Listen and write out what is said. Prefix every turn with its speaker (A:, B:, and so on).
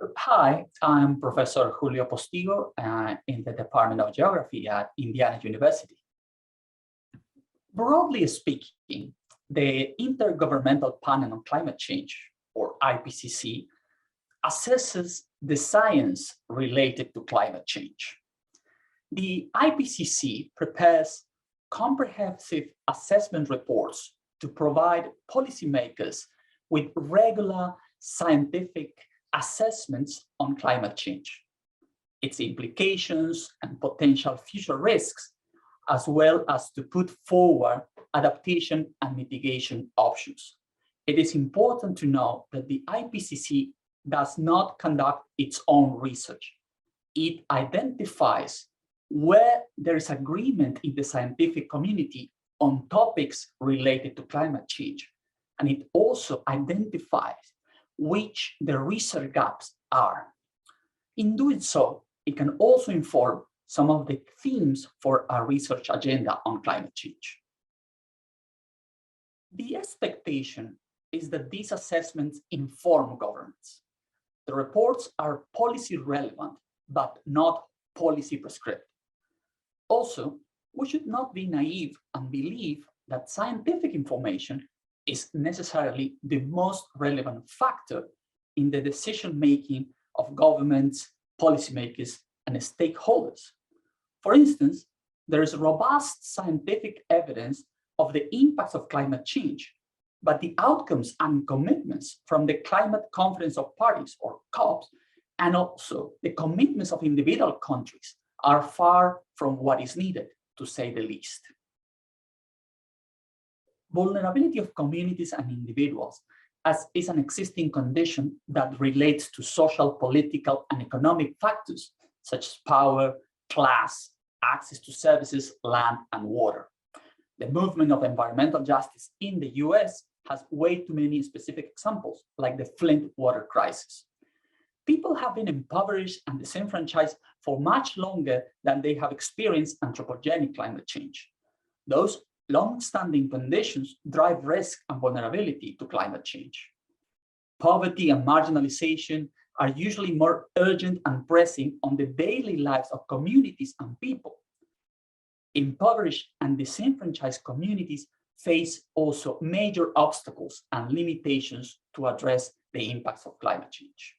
A: Hi, I'm Professor Julio Postigo in the Department of Geography at Indiana University. Broadly speaking, the Intergovernmental Panel on Climate Change, or IPCC, assesses the science related to climate change. The IPCC prepares comprehensive assessment reports to provide policymakers with regular scientific assessments on climate change, its implications and potential future risks, as well as to put forward adaptation and mitigation options. It is important to know that the IPCC does not conduct its own research. It identifies where there is agreement in the scientific community on topics related to climate change, and it also identifies which the research gaps are. In doing so, it can also inform some of the themes for our research agenda on climate change. The expectation is that these assessments inform governments. The reports are policy relevant, but not policy prescriptive. Also, we should not be naive and believe that scientific information is necessarily the most relevant factor in the decision-making of governments, policymakers, and stakeholders. For instance, there is robust scientific evidence of the impacts of climate change, but the outcomes and commitments from the Climate Conference of Parties, or COPs, and also the commitments of individual countries are far from what is needed, to say the least. Vulnerability of communities and individuals is an existing condition that relates to social, political, and economic factors such as power, class, access to services, land, and water. The movement of environmental justice in the US has way too many specific examples, like the Flint water crisis. People have been impoverished and disenfranchised for much longer than they have experienced anthropogenic climate change. Those long-standing conditions drive risk and vulnerability to climate change. Poverty and marginalization are usually more urgent and pressing on the daily lives of communities and people. Impoverished and disenfranchised communities face also major obstacles and limitations to address the impacts of climate change.